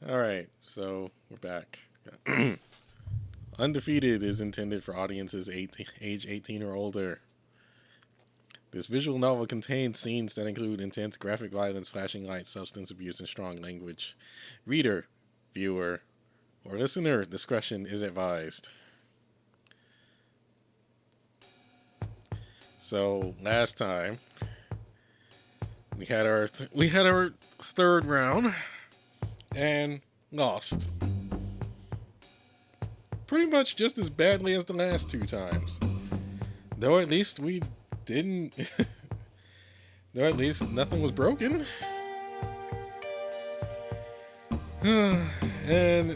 Alright, so we're back. Undefeated is intended for audiences age 18 or older. This visual novel contains scenes that include intense graphic violence, flashing lights, substance abuse, and strong language. Reader, viewer, or listener discretion is advised. So last time we had our third round and lost. Pretty much just as badly as the last two times. Though at least we didn't... though at least nothing was broken. And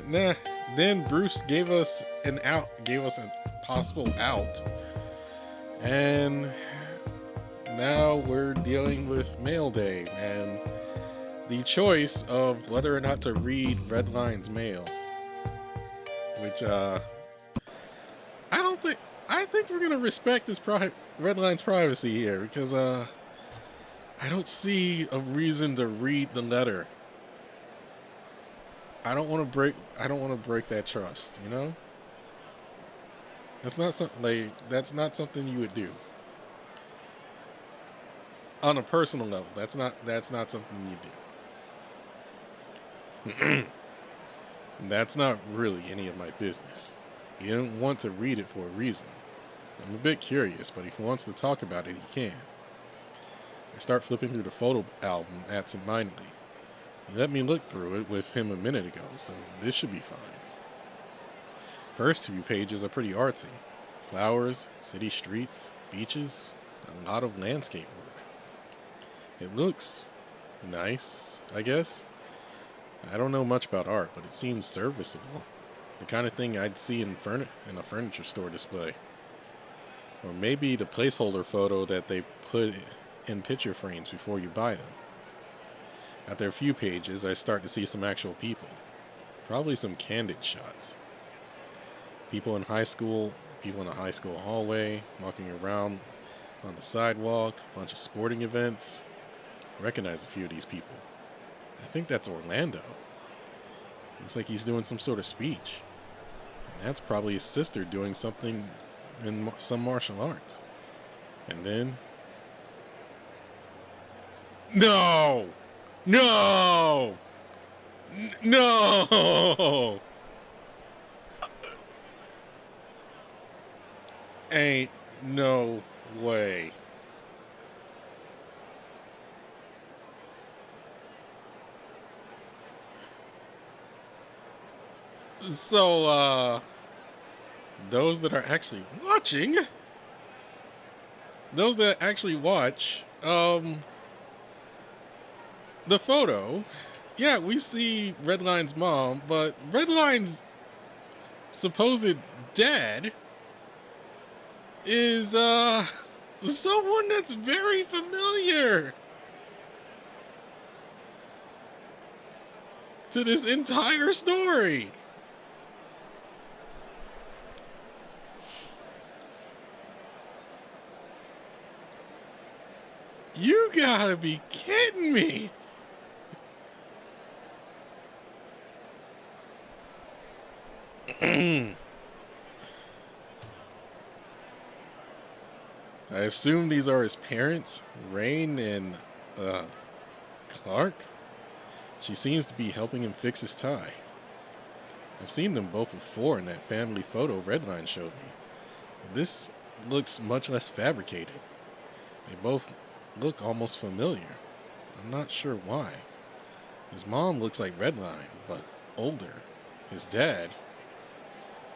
then Bruce gave us a possible out. And now we're dealing with mail day and the choice of whether or not to read Redline's mail. Which, I think we're gonna respect Redline's privacy here, because, I don't see a reason to read the letter. I don't want to break that trust, you know? That's not something you would do. On a personal level, that's not something you do. That's not really any of my business. He didn't want to read it for a reason. I'm a bit curious, but if he wants to talk about it, he can. I start flipping through the photo album absent-mindedly. He let me look through it with him a minute ago, so this should be fine. First few pages are pretty artsy. Flowers, city streets, beaches, a lot of landscape work. It looks nice, I guess. I don't know much about art, but it seems serviceable. The kind of thing I'd see in a furniture store display. Or maybe the placeholder photo that they put in picture frames before you buy them. After a few pages, I start to see some actual people. Probably some candid shots. People in a high school hallway, walking around on the sidewalk, a bunch of sporting events. I recognize a few of these people. I think that's Orlando. Looks like he's doing some sort of speech. And that's probably his sister doing something in some martial arts. And then... No! Ain't no way. So, those that actually watch, the photo, yeah, we see Redline's mom, but Redline's supposed dad is, someone that's very familiar to this entire story. You gotta be kidding me. I assume these are his parents, Rain and, Clark. She seems to be helping him fix his tie. I've seen them both before in that family photo Redline showed me. But this looks much less fabricated. They both look almost familiar. I'm not sure why. His mom looks like Redline, but older. His dad,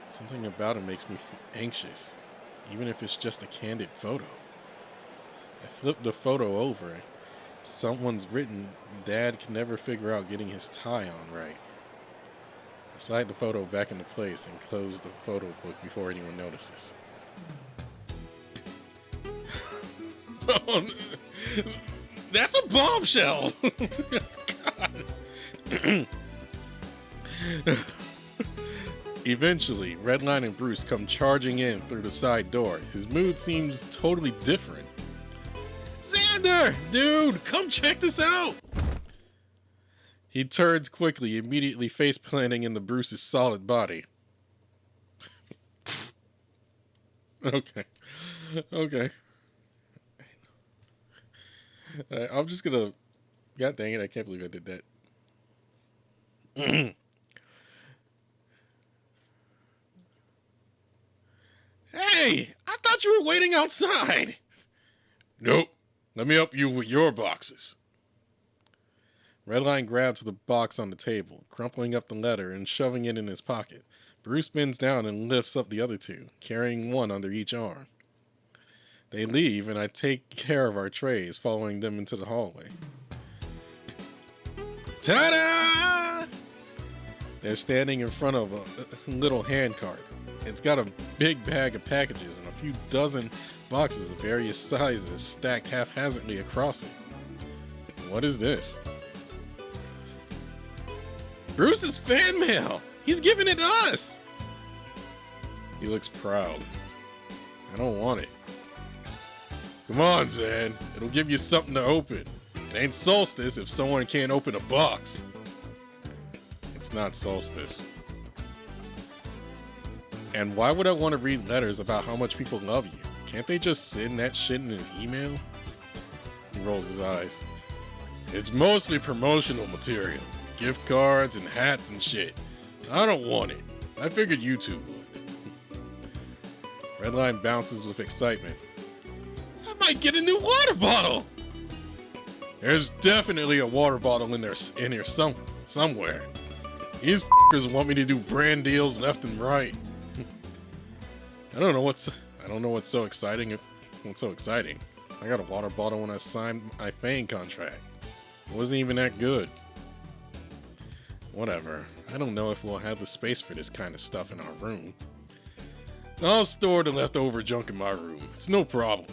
something about him makes me anxious, even if it's just a candid photo. I flip the photo over. Someone's written, "Dad can never figure out getting his tie on right." I slide the photo back into place and close the photo book before anyone notices. Oh, that's a bombshell! God. Eventually, Redline and Bruce come charging in through the side door. His mood seems totally different. Xander! Dude, come check this out! He turns quickly, immediately face planting into Bruce's solid body. Okay. Okay. I'm just gonna... God dang it, I can't believe I did that. Hey, I thought you were waiting outside. Nope. Let me help you with your boxes. Redline grabs the box on the table, crumpling up the letter and shoving it in his pocket. Bruce bends down and lifts up the other two, carrying one under each arm. They leave, and I take care of our trays, following them into the hallway. Ta-da! They're standing in front of a little hand cart. It's got a big bag of packages and a few dozen boxes of various sizes stacked haphazardly across it. What is this? Bruce's fan mail! He's giving it to us! He looks proud. I don't want it. Come on, Zan. It'll give you something to open. It ain't Solstice if someone can't open a box. It's not Solstice. And why would I want to read letters about how much people love you? Can't they just send that shit in an email? He rolls his eyes. It's mostly promotional material. Gift cards and hats and shit. I don't want it. I figured you two would. Redline bounces with excitement. I might get a new water bottle! There's definitely a water bottle in here somewhere. These f***ers want me to do brand deals left and right. I don't know what's so exciting. What's so exciting? I got a water bottle when I signed my Fane contract. It wasn't even that good. Whatever. I don't know if we'll have the space for this kind of stuff in our room. I'll store the leftover junk in my room. It's no problem.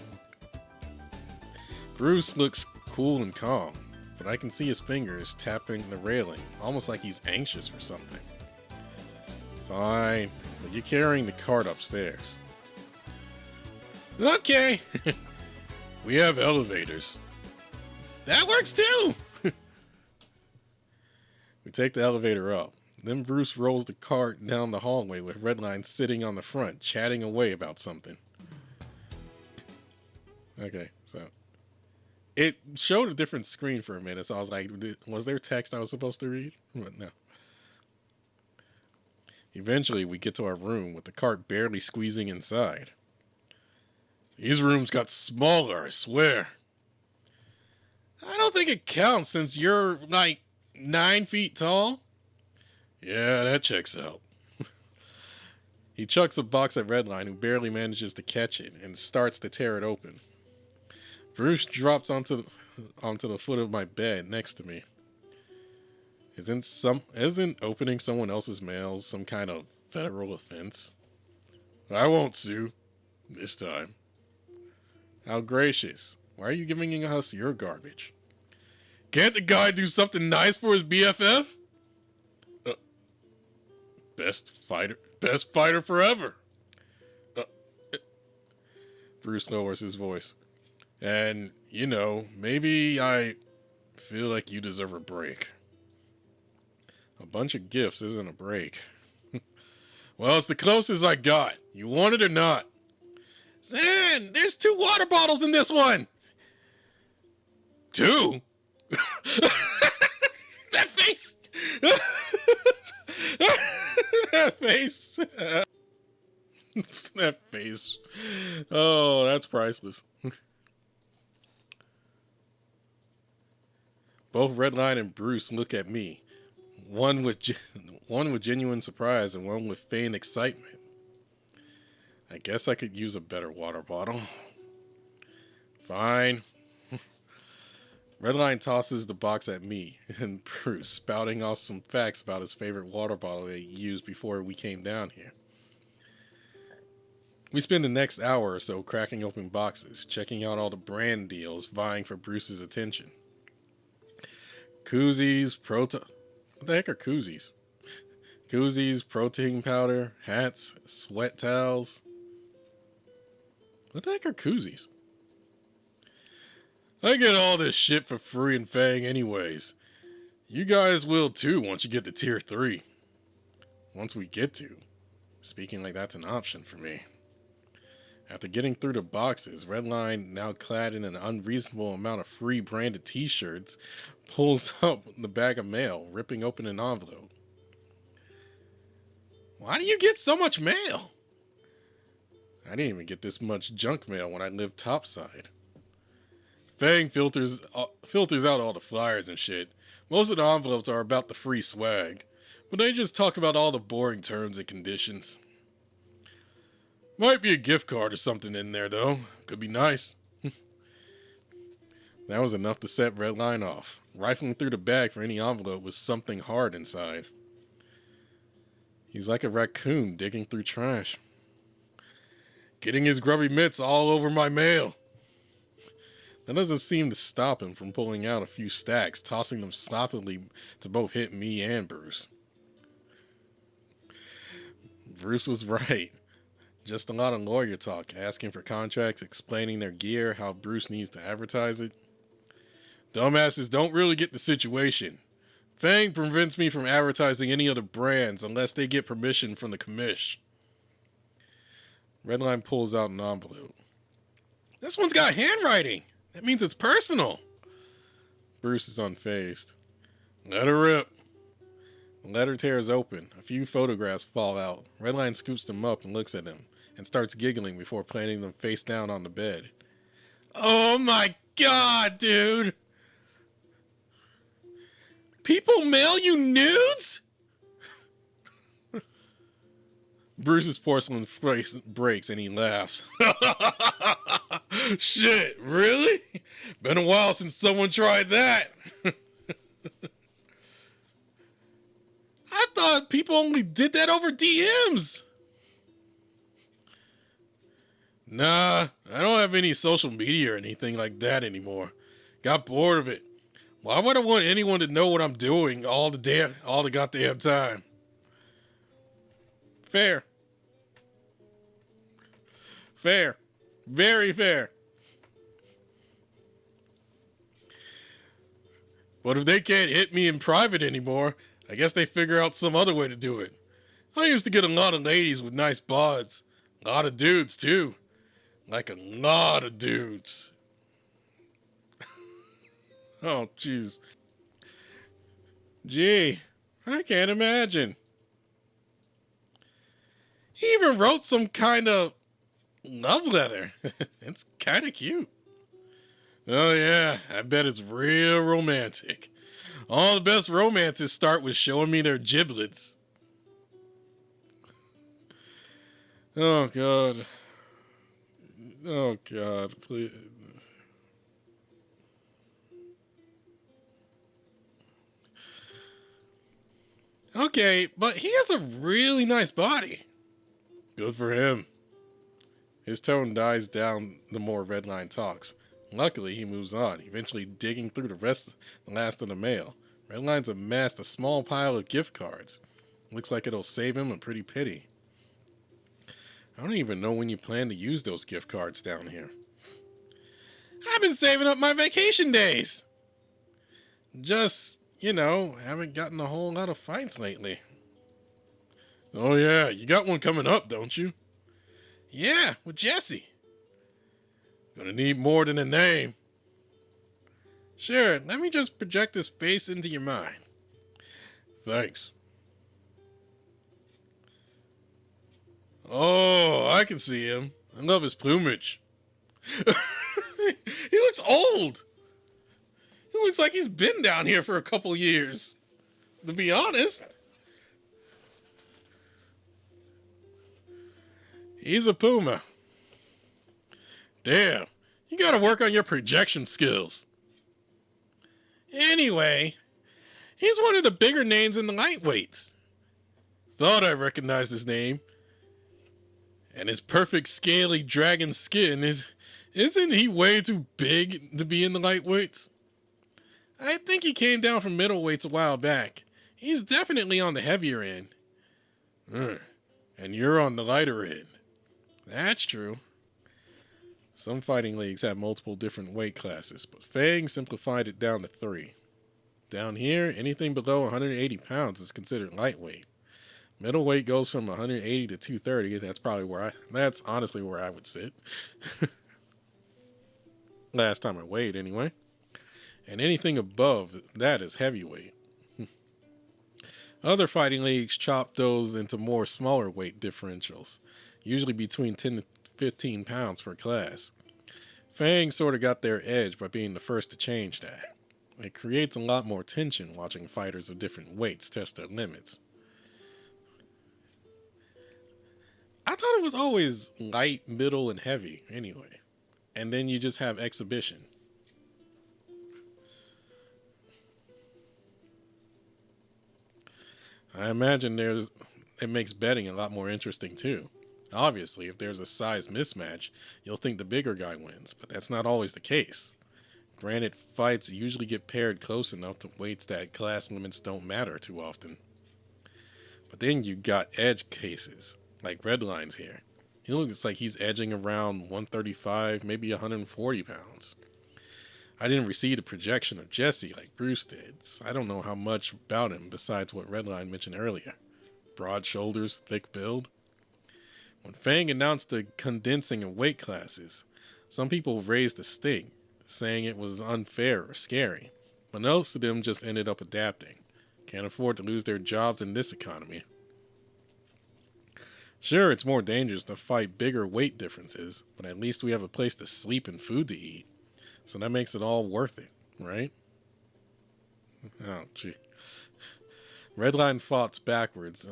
Bruce looks cool and calm, but I can see his fingers tapping the railing, almost like he's anxious for something. Fine, but you're carrying the cart upstairs. Okay. We have elevators. That works too! We take the elevator up. Then Bruce rolls the cart down the hallway with Redline sitting on the front, chatting away about something. Okay, so it showed a different screen for a minute, so I was like, was there text I was supposed to read? But no. Eventually, we get to our room with the cart barely squeezing inside. These rooms got smaller, I swear. I don't think it counts since you're like 9 feet tall. Yeah, that checks out. He chucks a box at Redline, who barely manages to catch it, and starts to tear it open. Bruce drops onto the foot of my bed next to me. Isn't opening someone else's mail some kind of federal offense? I won't sue. This time. How gracious. Why are you giving us your garbage? Can't the guy do something nice for his BFF? Best fighter forever. Bruce lowers his voice. And, you know, maybe I feel like you deserve a break. A bunch of gifts isn't a break. Well, it's the closest I got. You want it or not? Zan, there's 2 water bottles in this one. 2? That face. That face. That face. Oh, that's priceless. Both Redline and Bruce look at me. One with genuine surprise and one with feigned excitement. I guess I could use a better water bottle. Fine. Redline tosses the box at me and Bruce, spouting off some facts about his favorite water bottle that he used before we came down here. We spend the next hour or so cracking open boxes, checking out all the brand deals vying for Bruce's attention. Koozies, what the heck are koozies? Koozies, protein powder, hats, sweat towels. What the heck are koozies? I get all this shit for free in Fang anyways. You guys will too once you get to tier 3. Once we get to. Speaking like that's an option for me. After getting through the boxes, Redline, now clad in an unreasonable amount of free branded t-shirts, pulls up the bag of mail, ripping open an envelope. Why do you get so much mail? I didn't even get this much junk mail when I lived topside. Fang filters out all the flyers and shit. Most of the envelopes are about the free swag, but they just talk about all the boring terms and conditions. Might be a gift card or something in there, though. Could be nice. That was enough to set Redline off. Rifling through the bag for any envelope with something hard inside. He's like a raccoon digging through trash. Getting his grubby mitts all over my mail. That doesn't seem to stop him from pulling out a few stacks, tossing them sloppily to both hit me and Bruce. Bruce was right. Just a lot of lawyer talk, asking for contracts, explaining their gear, how Bruce needs to advertise it. Dumbasses don't really get the situation. Fang prevents me from advertising any other brands unless they get permission from the commish. Redline pulls out an envelope. This one's got handwriting. That means it's personal. Bruce is unfazed. Let her rip. The letter tears open. A few photographs fall out. Redline scoops them up and looks at them, and starts giggling before planting them face down on the bed. Oh my god, dude! People mail you nudes? Bruce's porcelain face breaks and he laughs. Shit, really? Been a while since someone tried that. I thought people only did that over DMs. Nah, I don't have any social media or anything like that anymore. Got bored of it. Why would I want anyone to know what I'm doing all the goddamn time? Fair. Fair. Very fair. But if they can't hit me in private anymore, I guess they figure out some other way to do it. I used to get a lot of ladies with nice bods. A lot of dudes, too. Like a lot of dudes. Oh, jeez. Gee, I can't imagine. He even wrote some kind of love letter. It's kind of cute. Oh, yeah, I bet it's real romantic. All the best romances start with showing me their giblets. Oh, God. Oh, God, please. Okay, but he has a really nice body. Good for him. His tone dies down the more Redline talks. Luckily, he moves on, eventually digging through the last of the mail. Redline's amassed a small pile of gift cards. Looks like it'll save him a pretty pity. I don't even know when you plan to use those gift cards down here. I've been saving up my vacation days. Just, haven't gotten a whole lot of fights lately. Oh yeah, you got one coming up, don't you? Yeah, with Jesse. Gonna need more than a name. Sure, let me just project his face into your mind. Thanks. Oh, I can see him. I love his plumage. He looks old. He looks like he's been down here for a couple years. To be honest. He's a puma. Damn, you gotta work on your projection skills. Anyway, he's one of the bigger names in the lightweights. Thought I recognized his name. And his perfect scaly dragon skin isn't he way too big to be in the lightweights? I think he came down from middleweights a while back. He's definitely on the heavier end. And you're on the lighter end. That's true. Some fighting leagues have multiple different weight classes, but Fang simplified it down to 3. Down here, anything below 180 pounds is considered lightweight. Middleweight goes from 180 to 230. That's honestly where I would sit. Last time I weighed, anyway. And anything above that is heavyweight. Other fighting leagues chop those into more smaller weight differentials, usually between 10 to 15 pounds per class. Fang sort of got their edge by being the first to change that. It creates a lot more tension watching fighters of different weights test their limits. I thought it was always light, middle, and heavy, anyway. And then you just have exhibition. I imagine it makes betting a lot more interesting, too. Obviously, if there's a size mismatch, you'll think the bigger guy wins, but that's not always the case. Granted, fights usually get paired close enough to weights that class limits don't matter too often. But then you got edge cases, like Redline's here. He looks like he's edging around 135, maybe 140 pounds. I didn't receive the projection of Jesse like Bruce did, so I don't know how much about him besides what Redline mentioned earlier. Broad shoulders, thick build. When Fang announced the condensing of weight classes, some people raised a stink, saying it was unfair or scary, but most of them just ended up adapting. Can't afford to lose their jobs in this economy. Sure, it's more dangerous to fight bigger weight differences, but at least we have a place to sleep and food to eat. So that makes it all worth it, right? Oh, gee. Redline falls backwards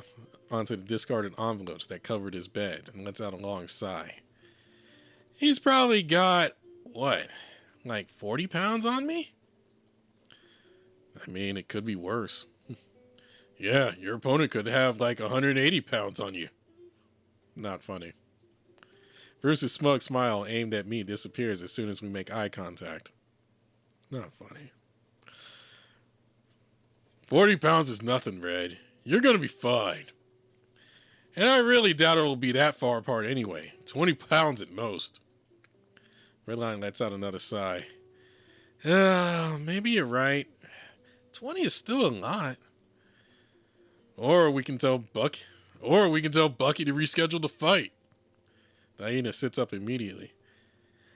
onto the discarded envelopes that covered his bed and lets out a long sigh. He's probably got, like 40 pounds on me? I mean, it could be worse. Yeah, your opponent could have like 180 pounds on you. Not funny. Bruce's smug smile aimed at me disappears as soon as we make eye contact. Not funny. 40 pounds is nothing, Red. You're going to be fine. And I really doubt it'll be that far apart anyway. 20 pounds at most. Redline lets out another sigh. Maybe you're right. 20 is still a lot. Or we can tell Bucky to reschedule the fight. Diana sits up immediately.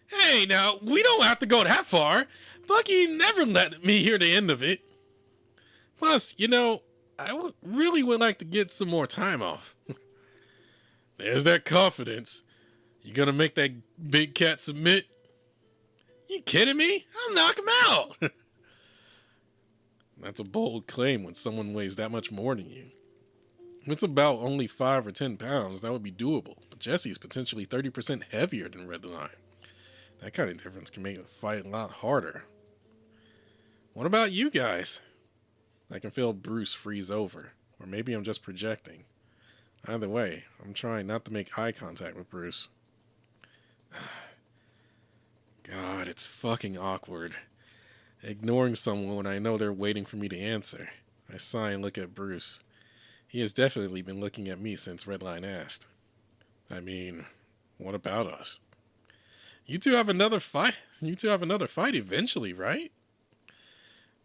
Hey, now, we don't have to go that far. Bucky never let me hear the end of it. Plus, I really would like to get some more time off. There's that confidence. You gonna make that big cat submit? You kidding me? I'll knock him out. That's a bold claim when someone weighs that much more than you. If it's about only 5 or 10 pounds, that would be doable. But Jesse's potentially 30% heavier than Redline. That kind of difference can make the fight a lot harder. What about you guys? I can feel Bruce freeze over. Or maybe I'm just projecting. Either way, I'm trying not to make eye contact with Bruce. God, it's fucking awkward. Ignoring someone when I know they're waiting for me to answer. I sigh and look at Bruce. He has definitely been looking at me since Redline asked. I mean, what about us? You two have another fight eventually, right?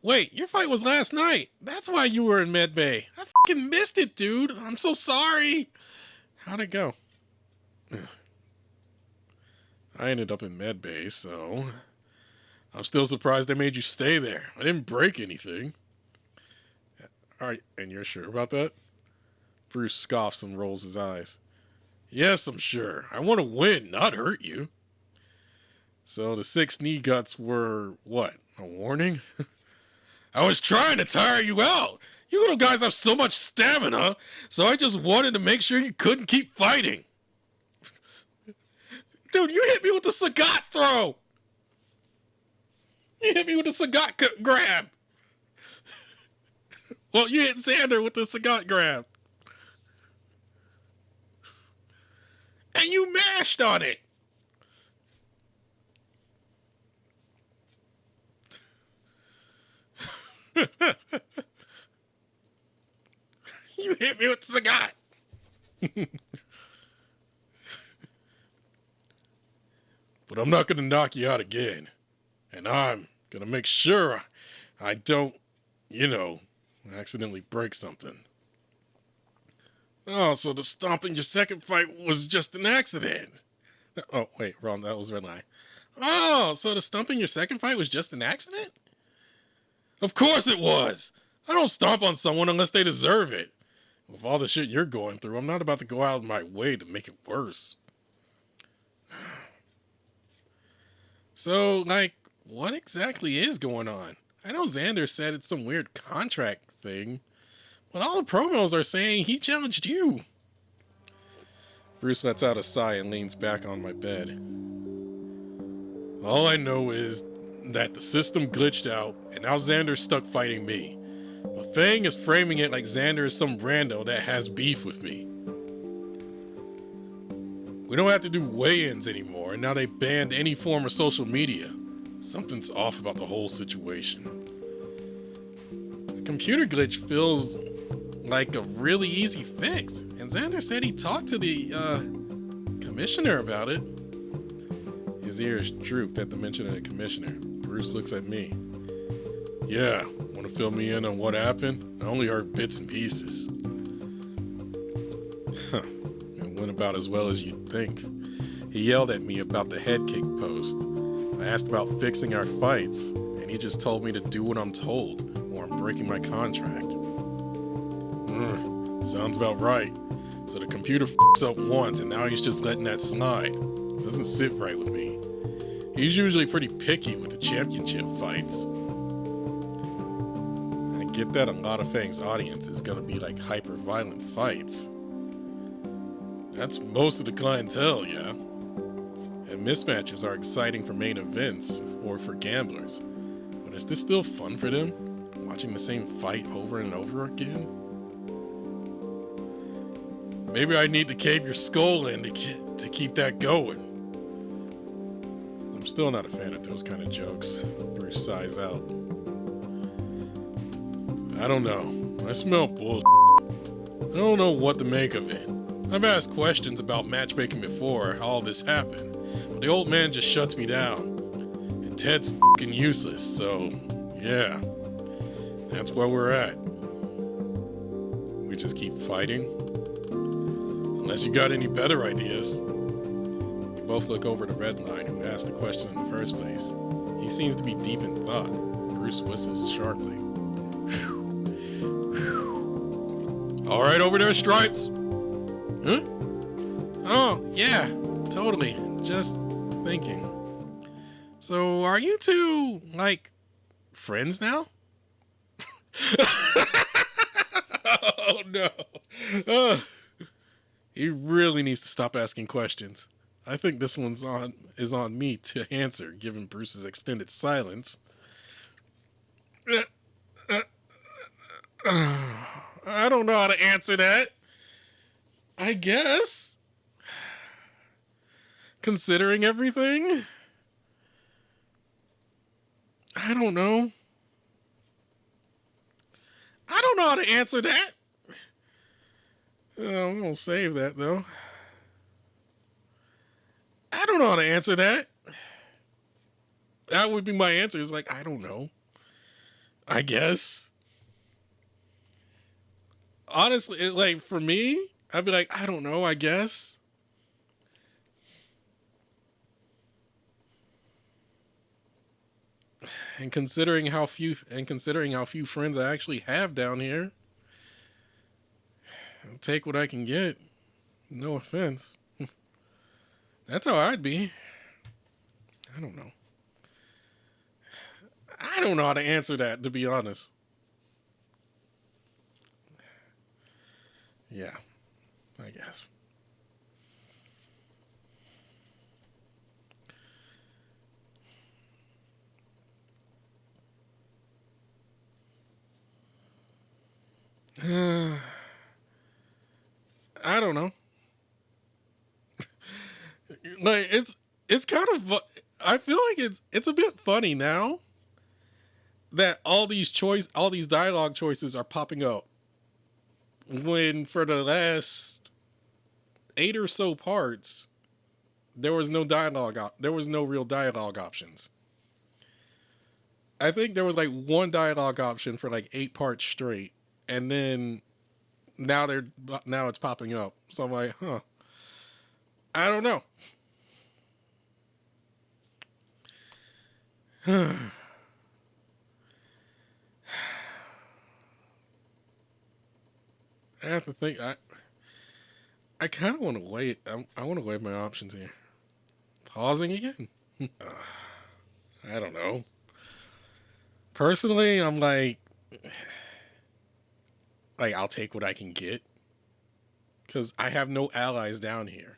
Wait, your fight was last night. That's why you were in medbay. I fucking missed it, dude. I'm so sorry. How'd it go? I ended up in medbay, so I'm still surprised they made you stay there. I didn't break anything. Alright, and you're sure about that? Bruce scoffs and rolls his eyes. Yes, I'm sure. I want to win, not hurt you. So the 6 knee guts were, what, a warning? I was trying to tire you out. You little guys have so much stamina, so I just wanted to make sure you couldn't keep fighting. Dude, you hit me with the Sagat throw. You hit me with the Sagat grab. Well, you hit Xander with the Sagat grab. And you mashed on it. You hit me with the Sagat. But I'm not going to knock you out again. And I'm going to make sure I don't You know, accidentally break something. Oh, so the stomping your second fight was just an accident. Oh, wait, wrong. That was red line. Oh, so the stomping your second fight was just an accident? Of course it was. I don't stomp on someone unless they deserve it. With all the shit you're going through, I'm not about to go out of my way to make it worse. So, like, what exactly is going on? I know Xander said it's some weird contract thing, but all the promos are saying he challenged you. Bruce lets out a sigh and leans back on my bed. All I know is that the system glitched out, and now Xander's stuck fighting me. But Fang is framing it like Xander is some rando that has beef with me. We don't have to do weigh-ins anymore, and now they banned any form of social media. Something's off about the whole situation. The computer glitch feels like a really easy fix, and Xander said he talked to the, commissioner about it. His ears drooped at the mention of the commissioner. Bruce looks at me. Yeah, want to fill me in on what happened? I only heard bits and pieces. It went about as well as you'd think. He yelled at me about the head kick post. I asked about fixing our fights, and he just told me to do what I'm told, or I'm breaking my contract. Sounds about right. So the computer f***s up once, and now he's just letting that slide. Doesn't sit right with me. He's usually pretty picky with the championship fights. I get that a lot of Fang's audience is gonna be like hyper-violent fights. That's most of the clientele, yeah. And mismatches are exciting for main events or for gamblers. But is this still fun for them? Watching the same fight over and over again? Maybe I need to cave your skull in to keep that going. I'm still not a fan of those kind of jokes. Bruce sighs out. I don't know. I smell bull. I don't know what to make of it. I've asked questions about matchmaking before all this happened, but the old man just shuts me down. And Ted's fucking useless, so yeah. That's where we're at. We just keep fighting? Unless you got any better ideas. We both look over to Redline, who asked the question in the first place. He seems to be deep in thought. Bruce whistles sharply. All right over there, Stripes? Huh? Oh, yeah, totally. Just thinking. So, are you two, like, friends now? Oh, no. He really needs to stop asking questions. I think this one's is on me to answer, given Bruce's extended silence. I don't know how to answer that. I guess. Considering everything? I don't know. I don't know how to answer that. I'm going to save that, though. I don't know how to answer that. That would be my answer. It's like, I don't know. I guess. Honestly, like, for me, I'd be like, I don't know, I guess. And considering how few friends I actually have down here, I'll take what I can get. No offense. That's how I'd be. I don't know. I don't know how to answer that, to be honest. Yeah, I guess. I don't know. Like it's kind of I feel like it's a bit funny now that all these dialogue choices are popping up when for the last 8 or so parts there was no real dialogue options. I think there was like one dialogue option for like 8 parts straight, and then now it's popping up. So I'm like, huh. I don't know. I have to think. I kind of want to wait. I want to weigh my options here. Pausing again. I don't know. Personally, I'm like I'll take what I can get because I have no allies down here.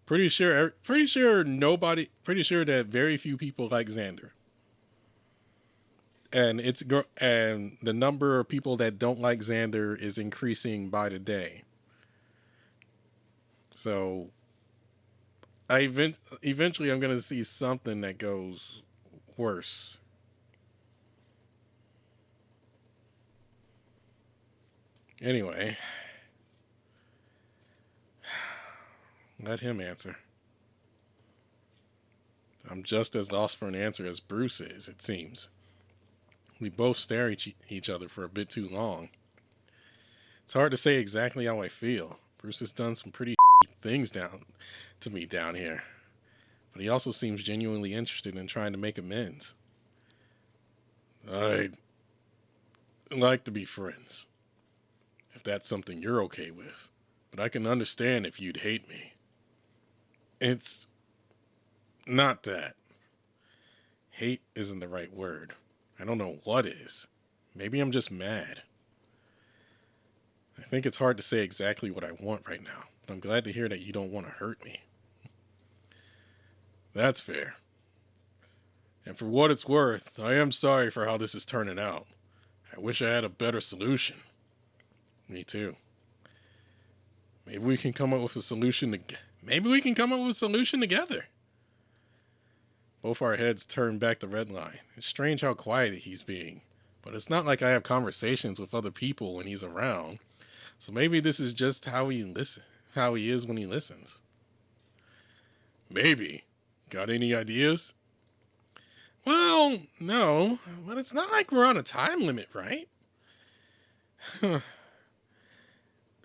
Pretty sure that very few people like Xander. And and the number of people that don't like Xander is increasing by the day. So eventually I'm going to see something that goes worse. Anyway, let him answer. I'm just as lost for an answer as Bruce is, it seems. We both stare at each other for a bit too long. It's hard to say exactly how I feel. Bruce has done some pretty things down here. But he also seems genuinely interested in trying to make amends. I'd like to be friends, if that's something you're okay with. But I can understand if you'd hate me. It's not that. Hate isn't the right word. I don't know what is. Maybe I'm just mad. I think it's hard to say exactly what I want right now, but I'm glad to hear that you don't want to hurt me. That's fair. And for what it's worth, I am sorry for how this is turning out. I wish I had a better solution. Me too. Maybe we can come up with a solution together. Both our heads turn back to Redline. It's strange how quiet he's being, but it's not like I have conversations with other people when he's around. So maybe this is just how he is when he listens. Maybe. Got any ideas? Well, no, but it's not like we're on a time limit, right?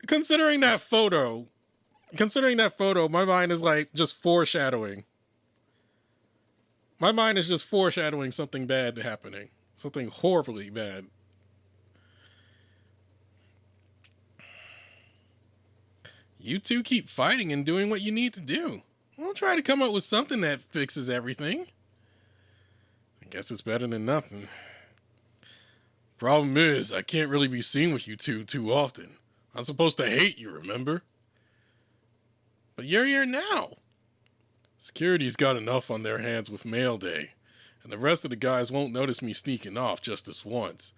Considering that photo, my mind is like just foreshadowing. My mind is just foreshadowing something bad happening. Something horribly bad. You two keep fighting and doing what you need to do. We'll try to come up with something that fixes everything. I guess it's better than nothing. Problem is, I can't really be seen with you two too often. I'm supposed to hate you, remember? But you're here now. Security's got enough on their hands with mail day, and the rest of the guys won't notice me sneaking off just this once.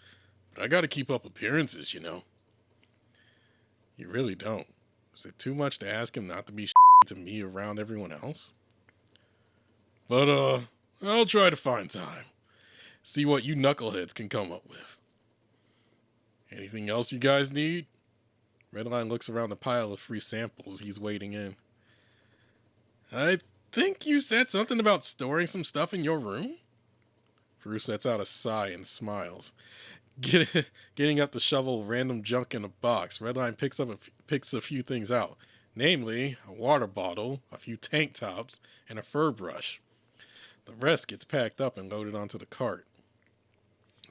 But I gotta keep up appearances, you know. You really don't. Is it too much to ask him not to be to me around everyone else? But, I'll try to find time. See what you knuckleheads can come up with. Anything else you guys need? Redline looks around the pile of free samples he's waiting in. I think you said something about storing some stuff in your room? Bruce lets out a sigh and smiles. Getting up to shovel random junk in a box, Redline picks a few things out. Namely, a water bottle, a few tank tops, and a fur brush. The rest gets packed up and loaded onto the cart.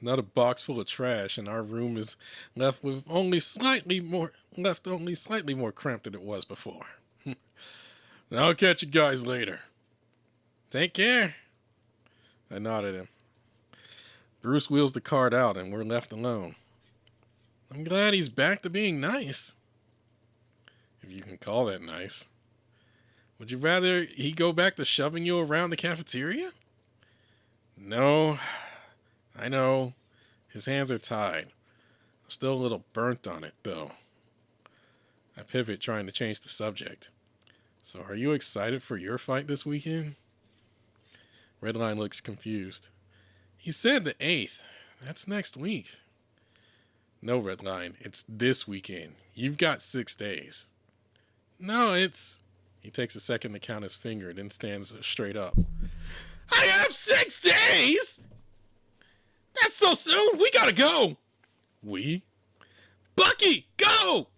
Another box full of trash, and our room is left only slightly more cramped than it was before. I'll catch you guys later. Take care. I nodded at him. Bruce wheels the cart out, and we're left alone. I'm glad he's back to being nice. If you can call that nice. Would you rather he go back to shoving you around the cafeteria? No. I know. His hands are tied. I'm still a little burnt on it, though. I pivot, trying to change the subject. So are you excited for your fight this weekend? Redline looks confused. He said the 8th. That's next week. No, Redline. It's this weekend. You've got 6 days. No, it's... He takes a second to count his finger, then stands straight up. I have 6 days! That's so soon. We gotta go. We? Bucky, go!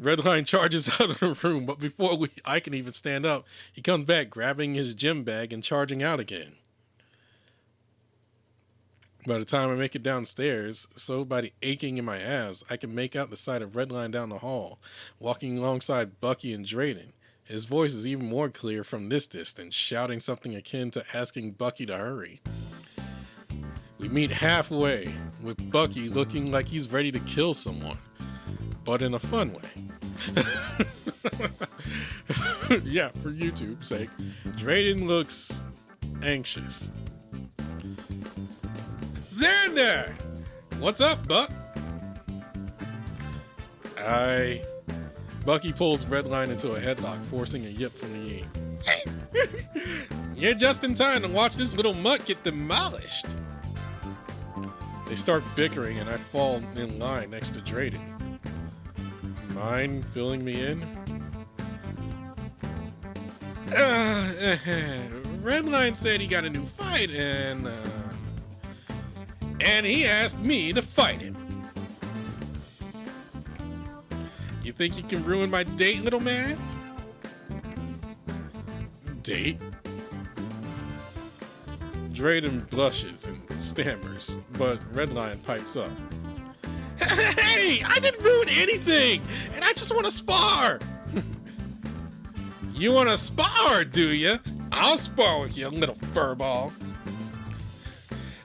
Redline charges out of the room, but before I can even stand up, he comes back, grabbing his gym bag and charging out again. By the time I make it downstairs, so by the aching in my abs, I can make out the sight of Redline down the hall, walking alongside Bucky and Drayden. His voice is even more clear from this distance, shouting something akin to asking Bucky to hurry. We meet halfway, with Bucky looking like he's ready to kill someone, but in a fun way. Yeah, for YouTube's sake. Drayden looks anxious. Xander! What's up, Buck? Bucky pulls Redline into a headlock, forcing a yip from the Yee. You're just in time to watch this little mutt get demolished. They start bickering and I fall in line next to Drayden. Mind filling me in? Redline said he got a new fight and he asked me to fight him. You think you can ruin my date, little man? Date? Drayden blushes and stammers, but Redline pipes up. Hey, I didn't ruin anything, and I just want to spar. You want to spar, do you? I'll spar with you, little furball.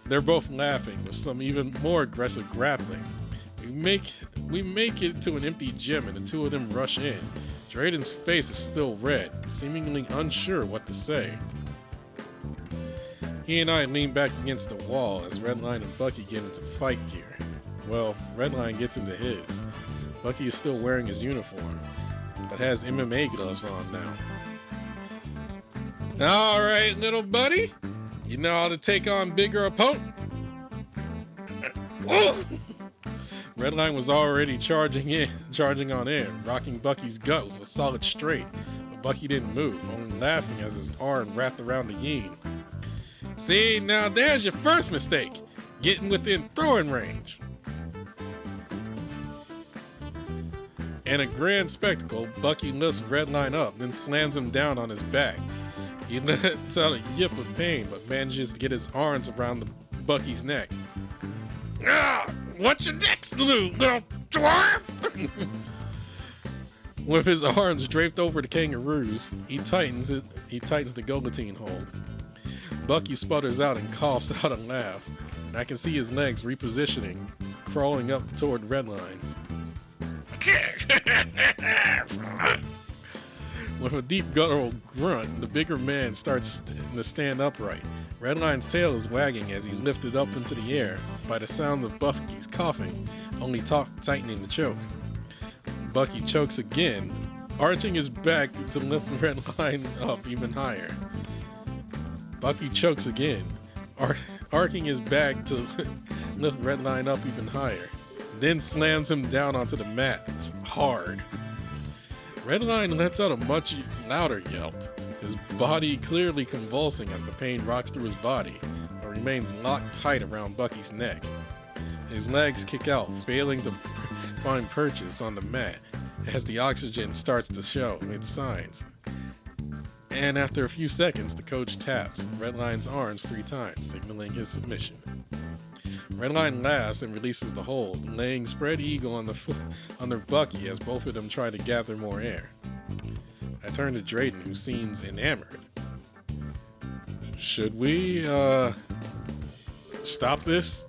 They're both laughing with some even more aggressive grappling. We make it to an empty gym and the two of them rush in. Drayden's face is still red, seemingly unsure what to say. He and I lean back against the wall as Redline and Bucky get into fight gear. Well, Redline gets into his. Bucky is still wearing his uniform, but has MMA gloves on now. All right, little buddy. You know how to take on bigger opponent? Redline was already charging on in, rocking Bucky's gut with a solid straight, but Bucky didn't move, only laughing as his arm wrapped around the yin. See, now there's your first mistake, getting within throwing range. In a grand spectacle, Bucky lifts Redline up, then slams him down on his back. He lets out a yip of pain, but manages to get his arms around Bucky's neck. Ah, what's your next, little dwarf? With his arms draped over the kangaroos, he tightens the guillotine hold. Bucky sputters out and coughs out a laugh, and I can see his legs repositioning, crawling up toward Redline's. With a deep guttural grunt, the bigger man starts to stand upright. Redline's tail is wagging as he's lifted up into the air by the sound of Bucky's coughing, only tightening the choke. Bucky chokes again, arching his back to lift Redline up even higher. Bucky chokes again, arcing his back to lift Redline up even higher, then slams him down onto the mat hard. Redline lets out a much louder yelp, his body clearly convulsing as the pain rocks through his body, but remains locked tight around Bucky's neck. His legs kick out, failing to find purchase on the mat as the oxygen starts to show its signs. And after a few seconds, the coach taps Redline's arms 3 times, signaling his submission. Redline laughs and releases the hold, laying spread eagle under Bucky as both of them try to gather more air. I turn to Drayden, who seems enamored. Should we, stop this?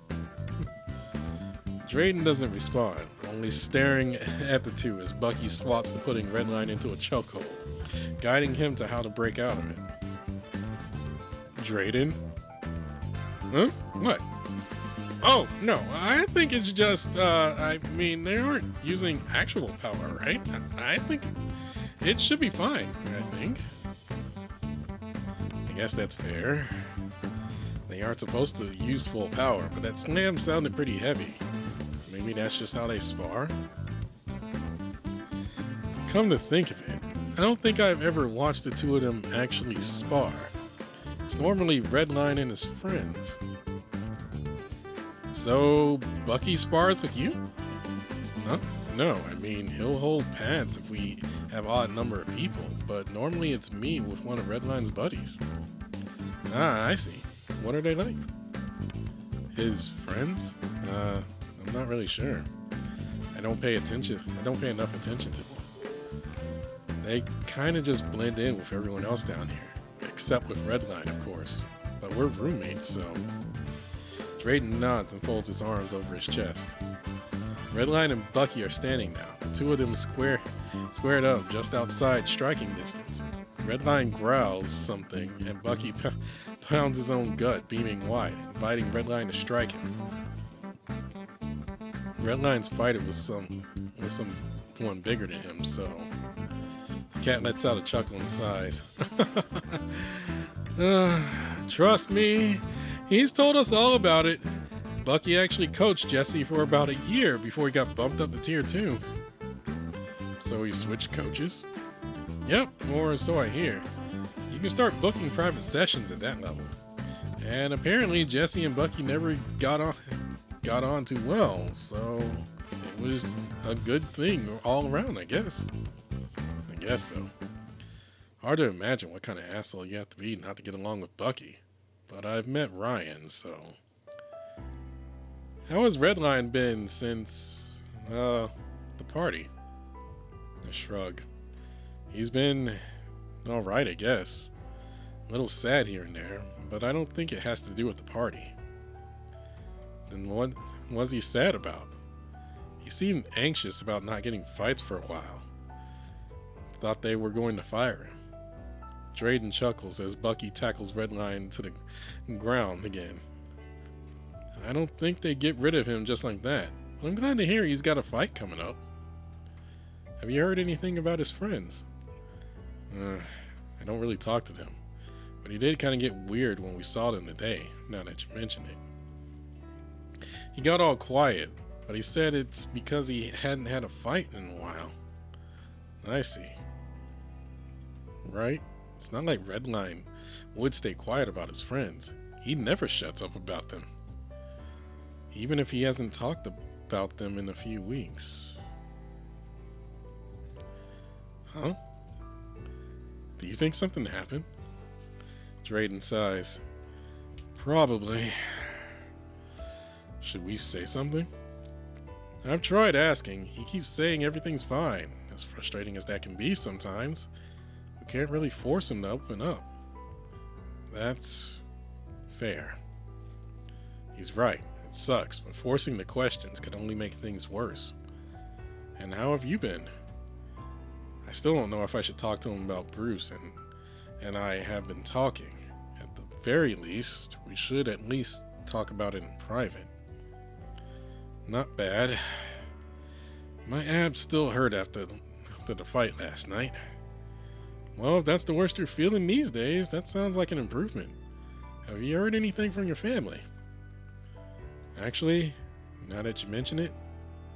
Drayden doesn't respond, only staring at the two as Bucky swats to putting Redline into a chokehold, guiding him to how to break out of it. Drayden? Huh? What? Oh, no, I think it's just, they aren't using actual power, right? I think it should be fine, I think. I guess that's fair. They aren't supposed to use full power, but that slam sounded pretty heavy. Maybe that's just how they spar? Come to think of it, I don't think I've ever watched the two of them actually spar. It's normally Redline and his friends. So, Bucky spars with you? Huh? No, I mean, he'll hold pads if we have odd number of people, but normally it's me with one of Redline's buddies. Ah, I see. What are they like? His friends? I'm not really sure. I don't pay enough attention to them. They kind of just blend in with everyone else down here, except with Redline, of course. But we're roommates, so... Drayden nods and folds his arms over his chest. Redline and Bucky are standing now, the two of them squared up just outside striking distance. Redline growls something, and Bucky pounds his own gut, beaming wide, inviting Redline to strike him. Redline's fighting with someone bigger than him, so the cat lets out a chuckle in sighs. Trust me, he's told us all about it. Bucky actually coached Jesse for about a year before he got bumped up to tier 2. So he switched coaches? Yep, or so I hear. You can start booking private sessions at that level. And apparently Jesse and Bucky never got on too well, so it was a good thing all around, I guess. I guess so. Hard to imagine what kind of asshole you have to be not to get along with Bucky. But I've met Ryan, so... How has Redline been since, the party? A shrug. He's been alright, I guess. A little sad here and there, but I don't think it has to do with the party. Then what was he sad about? He seemed anxious about not getting fights for a while. Thought they were going to fire him. Drayden chuckles as Bucky tackles Redline to the ground again. I don't think they get rid of him just like that. But I'm glad to hear he's got a fight coming up. Have you heard anything about his friends? I don't really talk to them. But he did kind of get weird when we saw them today, now that you mention it. He got all quiet, but he said it's because he hadn't had a fight in a while. I see. Right? It's not like Redline would stay quiet about his friends. He never shuts up about them. Even if he hasn't talked about them in a few weeks. Huh? Do you think something happened? Drayden sighs. Probably. Should we say something? I've tried asking. He keeps saying everything's fine. As frustrating as that can be sometimes. We can't really force him to open up. That's fair. He's right. It sucks, but forcing the questions could only make things worse. And how have you been? I still don't know if I should talk to him about Bruce, and I have been talking. At the very least, we should at least talk about it in private. Not bad. My abs still hurt after the fight last night. Well, if that's the worst you're feeling these days, that sounds like an improvement. Have you heard anything from your family? Actually, now that you mention it,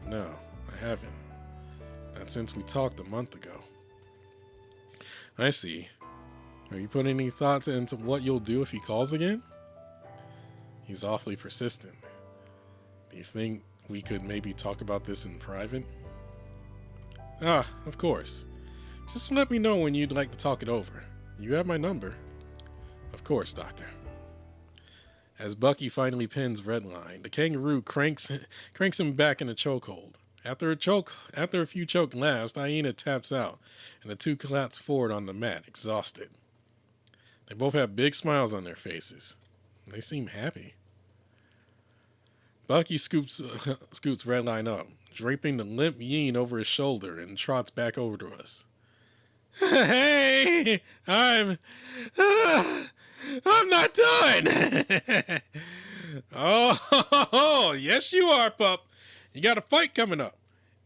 no, I haven't. Not since we talked a month ago. I see. Are you putting any thoughts into what you'll do if he calls again? He's awfully persistent. Do you think we could maybe talk about this in private? Ah, of course. Just let me know when you'd like to talk it over. You have my number. Of course, Doctor. As Bucky finally pins Redline, the kangaroo cranks him back in a chokehold. After a few choke laughs, Hyena taps out, and the two collapse forward on the mat, exhausted. They both have big smiles on their faces. They seem happy. Bucky scoots Redline up, draping the limp Yeen over his shoulder, and trots back over to us. Hey, I'm not done. Oh, yes you are, pup. You got a fight coming up,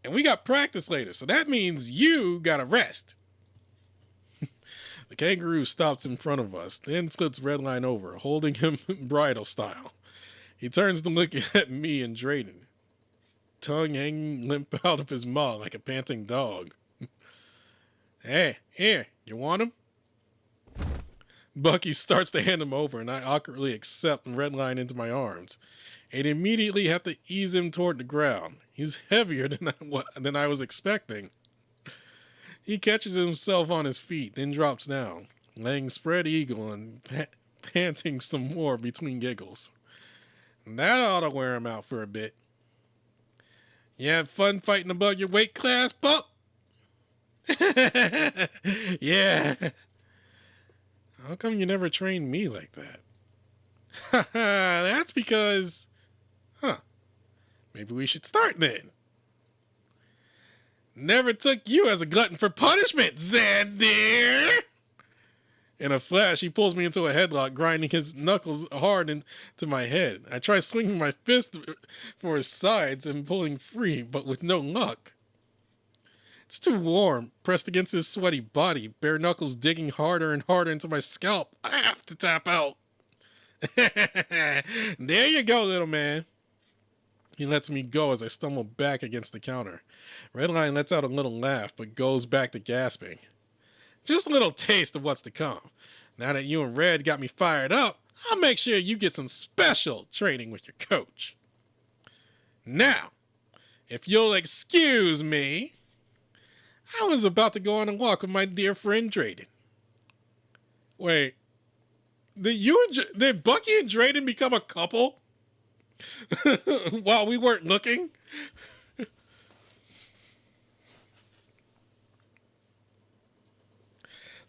and we got practice later, so that means you gotta rest. The kangaroo stops in front of us, then flips Redline over, holding him bridle style. He turns to look at me and Drayden, tongue hanging limp out of his maw like a panting dog. Hey, here, you want him? Bucky starts to hand him over, and I awkwardly accept Redline into my arms, and immediately have to ease him toward the ground. He's heavier than I was expecting. He catches himself on his feet, then drops down, laying spread eagle and panting some more between giggles. That ought to wear him out for a bit. You had fun fighting above your weight class, pup? Yeah. How come you never trained me like that? That's because... Maybe we should start then. Never took you as a glutton for punishment, Xander! In a flash, he pulls me into a headlock, grinding his knuckles hard into my head. I try swinging my fist for his sides and pulling free, but with no luck. It's too warm, pressed against his sweaty body, bare knuckles digging harder and harder into my scalp. I have to tap out. There you go, little man. He lets me go as I stumble back against the counter. Redline lets out a little laugh, but goes back to gasping. Just a little taste of what's to come. Now that you and Red got me fired up, I'll make sure you get some special training with your coach. Now, if you'll excuse me, I was about to go on a walk with my dear friend Drayden. Wait, did Bucky and Drayden become a couple while we weren't looking?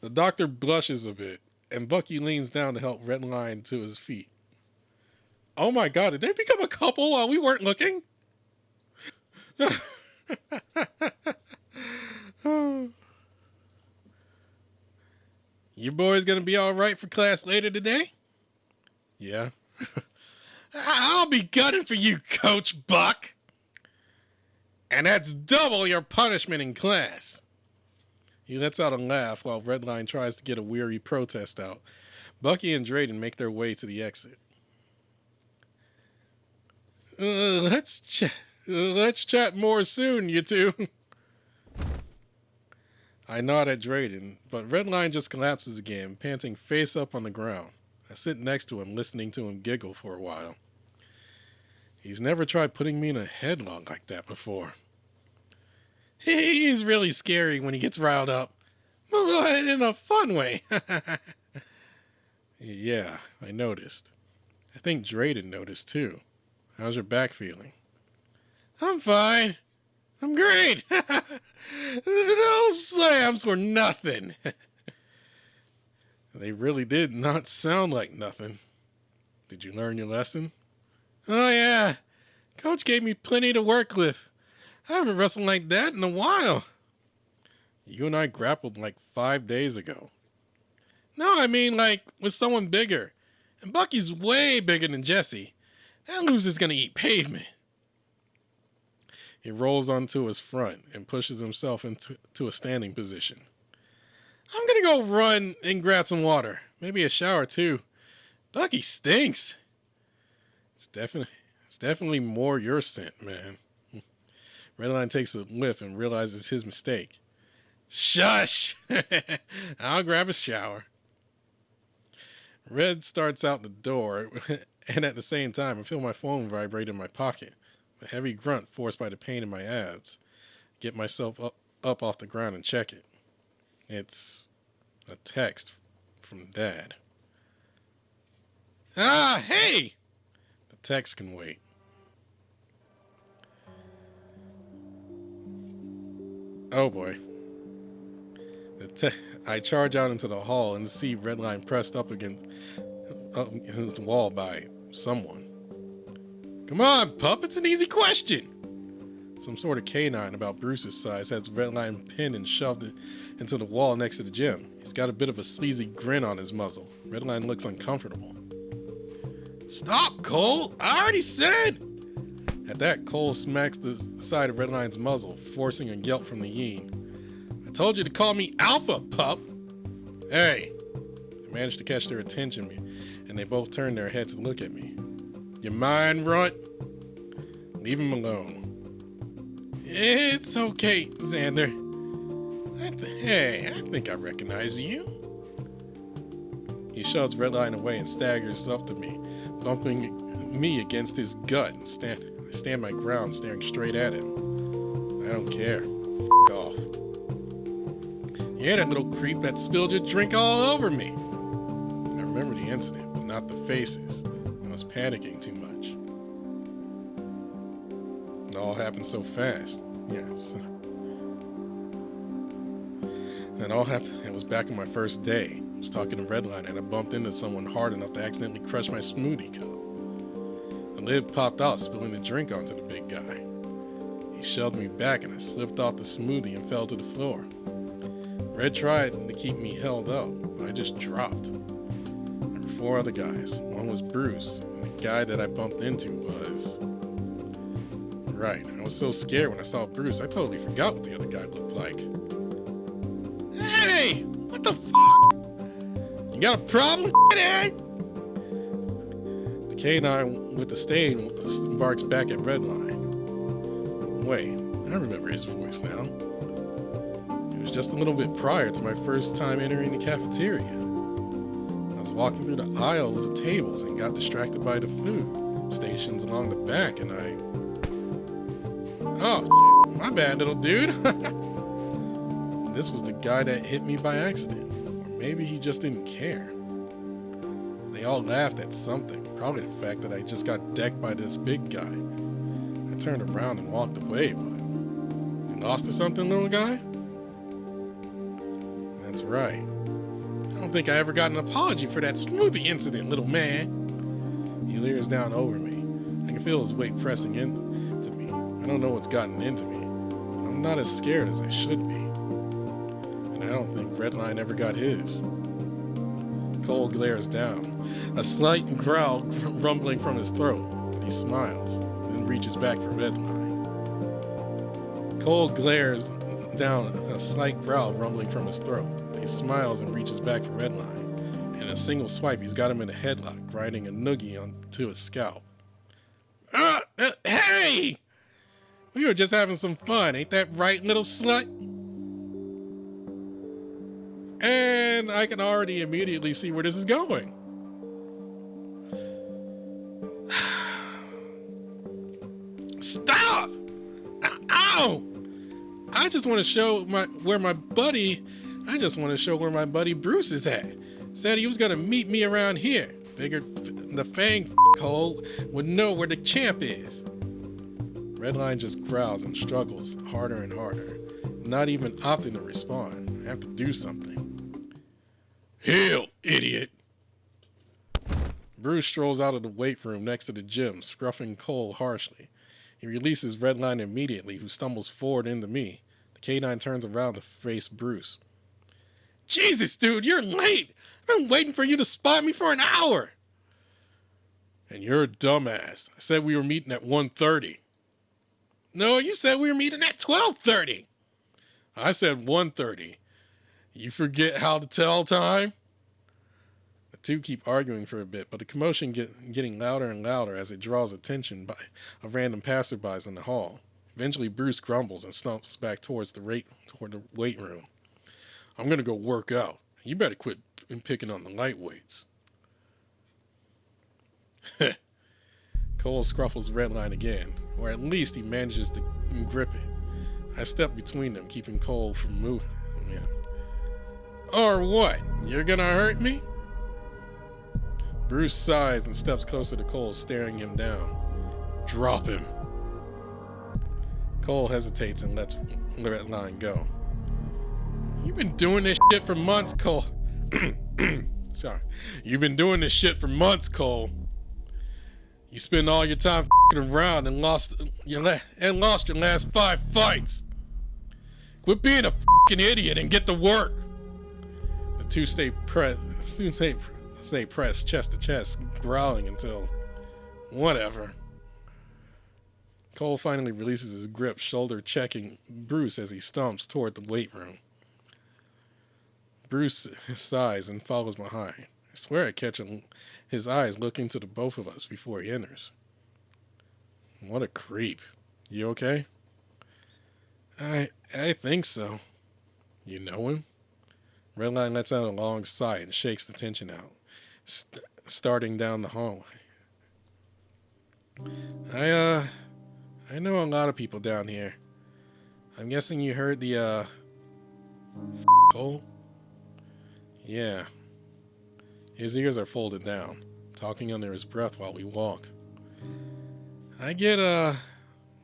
The doctor blushes a bit, and Bucky leans down to help Redline to his feet. Oh my god, did they become a couple while we weren't looking? You boys gonna be alright for class later today? Yeah. I'll be gunning for you, Coach Buck. And that's double your punishment in class. He lets out a laugh while Redline tries to get a weary protest out. Bucky and Drayden make their way to the exit. Let's chat more soon, you two. I nod at Drayden, but Redline just collapses again, panting face up on the ground. I sit next to him, listening to him giggle for a while. He's never tried putting me in a headlock like that before. He's really scary when he gets riled up, but in a fun way. Yeah, I noticed. I think Drayden noticed too. How's your back feeling? I'm fine. I'm great. Those slams were nothing. They really did not sound like nothing. Did you learn your lesson? Oh yeah. Coach gave me plenty to work with. I haven't wrestled like that in a while. You and I grappled like 5 days ago. No, I mean like with someone bigger. And Bucky's way bigger than Jesse. That loser's gonna eat pavement. He rolls onto his front and pushes himself into a standing position. I'm gonna go run and grab some water. Maybe a shower too. Bucky stinks. It's definitely more your scent, man. Redline takes a whiff and realizes his mistake. Shush! I'll grab a shower. Red starts out the door, and at the same time, I feel my phone vibrate in my pocket. A heavy grunt forced by the pain in my abs. Get myself up off the ground and check it. It's a text from Dad. Ah, hey! The text can wait. Oh boy. I charge out into the hall and see Redline pressed up against the wall by someone. Come on, pup, it's an easy question. Some sort of canine about Bruce's size has Redline pinned and shoved it into the wall next to the gym. He's got a bit of a sleazy grin on his muzzle. Redline looks uncomfortable. Stop, Cole! I already said! At that, Cole smacks the side of Redline's muzzle, forcing a yelp from the yin. I told you to call me Alpha, pup! Hey! I managed to catch their attention, and they both turned their heads to look at me. You mind, Runt? Leave him alone. It's okay, Xander. I think I recognize you. He shoves Redline away and staggers up to me, bumping me against his gut. And I stand my ground, staring straight at him. I don't care. F*** off. You're that little creep that spilled your drink all over me. I remember the incident, but not the faces. I was panicking too much. It all happened so fast. Yeah. It all happened. It was back on my first day. I was talking to Redline and I bumped into someone hard enough to accidentally crush my smoothie cup. The lid popped out, spilling the drink onto the big guy. He shoved me back and I slipped off the smoothie and fell to the floor. Red tried to keep me held up, but I just dropped. There were 4 other guys. One was Bruce, and the guy that I bumped into was... Right, I was so scared when I saw Bruce, I totally forgot what the other guy looked like. Hey! What the f***? You got a problem, eh? The canine with the stain barks back at Redline. Wait, I remember his voice now. It was just a little bit prior to my first time entering the cafeteria. I was walking through the aisles of tables and got distracted by the food stations along the back, and Oh, my bad, little dude. This was the guy that hit me by accident. Or maybe he just didn't care. They all laughed at something. Probably the fact that I just got decked by this big guy. I turned around and walked away, but... You lost to something, little guy? That's right. I don't think I ever got an apology for that smoothie incident, little man. He leers down over me. I can feel his weight pressing into me. I don't know what's gotten into me. But I'm not as scared as I should be. And I don't think Redline ever got his. Cole glares down, a slight growl rumbling from his throat. But he smiles, then reaches back for Redline. Cole glares down, a slight growl rumbling from his throat. He smiles and reaches back for Redline. In a single swipe, he's got him in a headlock, grinding a noogie onto his scalp. Hey! We were just having some fun, ain't that right, little slut? And I can already immediately see where this is going. Stop! Ow! I just want to show where my buddy Bruce is at. Said he was gonna meet me around here. Figured the fang hole would know where the champ is. Redline just growls and struggles harder and harder, not even opting to respond. I have to do something. Hell, idiot! Bruce strolls out of the weight room next to the gym, scruffing Cole harshly. He releases Redline immediately, who stumbles forward into me. The K9 turns around to face Bruce. Jesus, dude, you're late! I've been waiting for you to spot me for an hour! And you're a dumbass. I said we were meeting at 1:30. No, you said we were meeting at 12:30. I said 1:30. You forget how to tell time? The two keep arguing for a bit, but the commotion getting louder and louder as it draws attention of random passerbys in the hall. Eventually, Bruce grumbles and stumbles back toward the weight room. I'm going to go work out. You better quit picking on the lightweights. Cole scruffles Redline again, or at least he manages to grip it. I step between them, keeping Cole from moving. Or what? You're gonna hurt me? Bruce sighs and steps closer to Cole, staring him down. Drop him. Cole hesitates and lets Redline go. You've been doing this shit for months, Cole. Sorry. You've been doing this shit for months, Cole. You spend all your time f***ing around and lost your last 5 fights. Quit being a f***ing idiot and get to work. The two stay pressed chest to chest, growling until whatever. Cole finally releases his grip, shoulder checking Bruce as he stomps toward the weight room. Bruce sighs and follows behind. I swear I catch his eyes looking to the both of us before he enters. What a creep. You okay? I think so. You know him? Redline lets out a long sigh and shakes the tension out. starting down the hall. I I know a lot of people down here. I'm guessing you heard the Cole? Yeah. His ears are folded down, talking under his breath while we walk. I get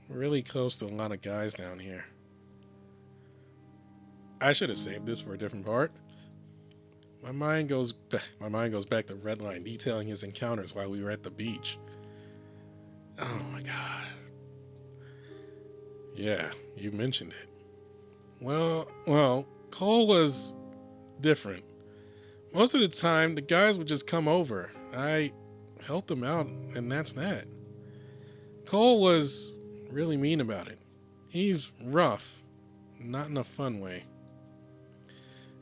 really close to a lot of guys down here. I should have saved this for a different part. My mind goes back to Redline detailing his encounters while we were at the beach. Oh my god. Yeah, you mentioned it. Well, Cole was different. Most of the time, the guys would just come over. I helped them out, and that's that. Cole was really mean about it. He's rough, not in a fun way.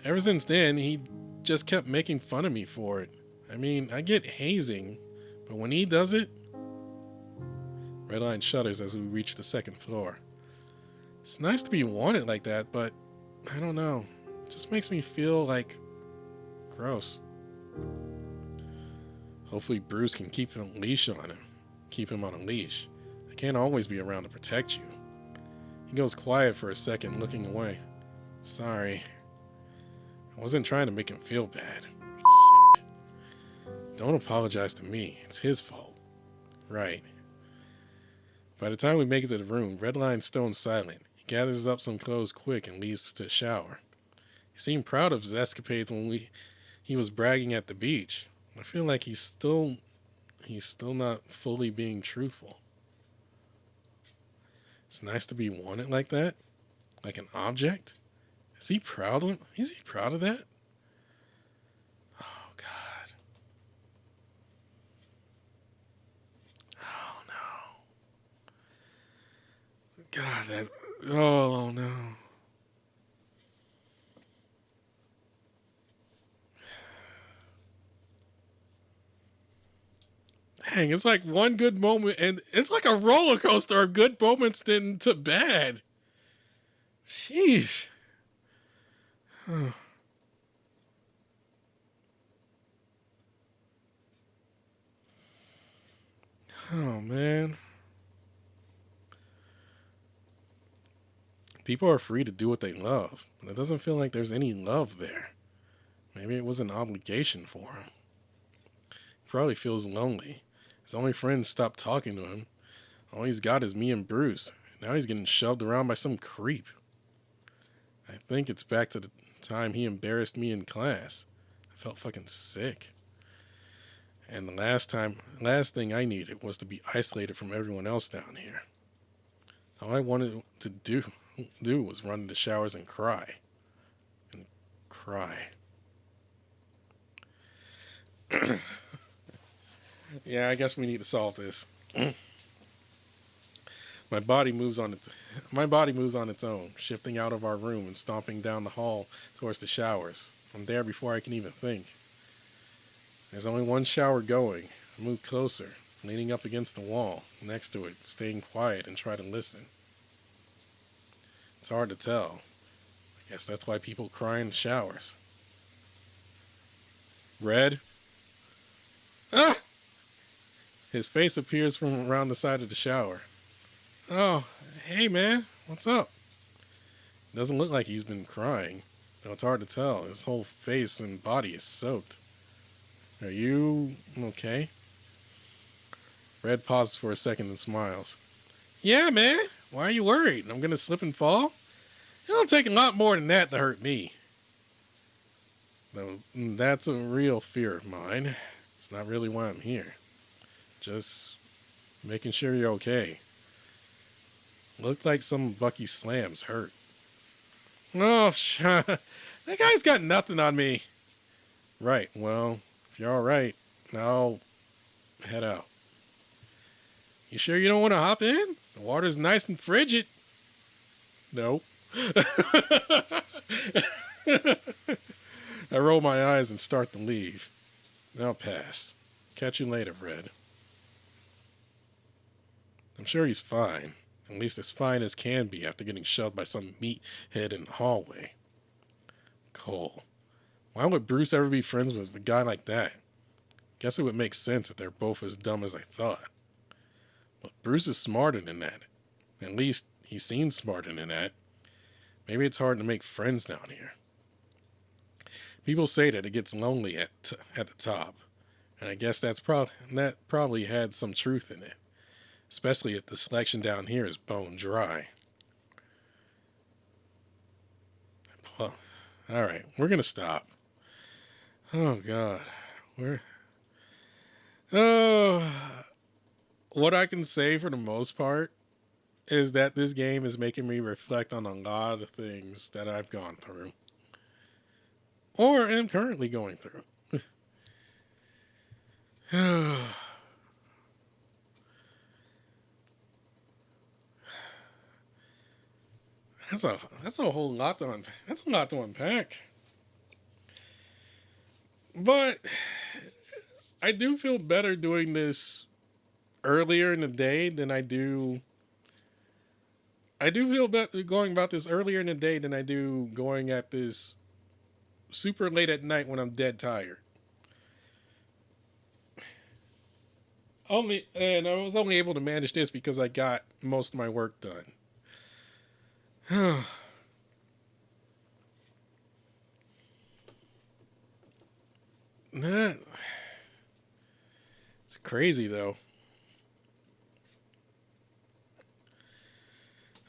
Ever since then, he just kept making fun of me for it. I mean, I get hazing, but when he does it... Redline shudders as we reach the second floor. It's nice to be wanted like that, but I don't know. It just makes me feel like gross. Hopefully Bruce can keep a leash on him. Keep him on a leash. I can't always be around to protect you. He goes quiet for a second, looking away. Sorry. I wasn't trying to make him feel bad. Shit. Don't apologize to me. It's his fault. Right. By the time we make it to the room, Redline's stone silent. He gathers up some clothes quick and leaves to the shower. He seemed proud of his escapades when he was bragging at the beach. I feel like he's still not fully being truthful. It's nice to be wanted like that, like an object. Is he proud of that? Oh God. Oh no. God, that. Oh no. Dang, it's like one good moment, and it's like a roller coaster of good moments then to bad. Sheesh. Oh man. People are free to do what they love, but it doesn't feel like there's any love there. Maybe it was an obligation for him. He probably feels lonely. His only friends stopped talking to him. All he's got is me and Bruce. Now he's getting shoved around by some creep. I think it's back to the time he embarrassed me in class. I felt fucking sick. And the last thing I needed was to be isolated from everyone else down here. All I wanted to do was run into showers and cry. And cry. Yeah, I guess we need to solve this. My body moves on its own, shifting out of our room and stomping down the hall towards the showers. I'm there before I can even think. There's only one shower going. I move closer, leaning up against the wall, next to it, staying quiet and try to listen. It's hard to tell. I guess that's why people cry in the showers. Red? Ah! His face appears from around the side of the shower. Oh, hey man, what's up? Doesn't look like he's been crying, though it's hard to tell. His whole face and body is soaked. Are you okay? Red pauses for a second and smiles. Yeah, man. Why are you worried? I'm going to slip and fall? It'll take a lot more than that to hurt me. Though that's a real fear of mine. It's not really why I'm here. Just making sure you're okay. Looked like some of Bucky's slams hurt. Oh, that guy's got nothing on me. Right, well, if you're alright, I'll head out. You sure you don't want to hop in? The water's nice and frigid. No. I roll my eyes and start to leave. I'll pass. Catch you later, Red. I'm sure he's fine. At least as fine as can be after getting shoved by some meathead in the hallway. Cole. Why would Bruce ever be friends with a guy like that? Guess it would make sense if they're both as dumb as I thought. But Bruce is smarter than that. At least he seems smarter than that. Maybe it's hard to make friends down here. People say that it gets lonely at the top. And I guess that probably had some truth in it. Especially if the selection down here is bone dry. Well, alright, we're going to stop. Oh, God. What I can say for the most part is that this game is making me reflect on a lot of things that I've gone through. Or am currently going through. That's a whole lot to unpack. That's a lot to unpack. But I do feel better doing this earlier in the day than I do. I do feel better going about this earlier in the day than I do going at this super late at night when I'm dead tired. And I was only able to manage this because I got most of my work done. It's crazy though.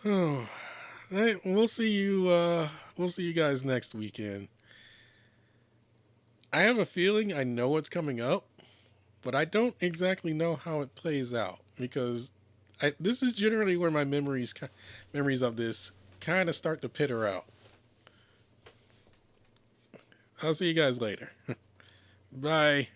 Oh, we'll see you. We'll see you guys next weekend. I have a feeling I know what's coming up, but I don't exactly know how it plays out because this is generally where my memories of this kind of start to pitter out. I'll see you guys later. Bye.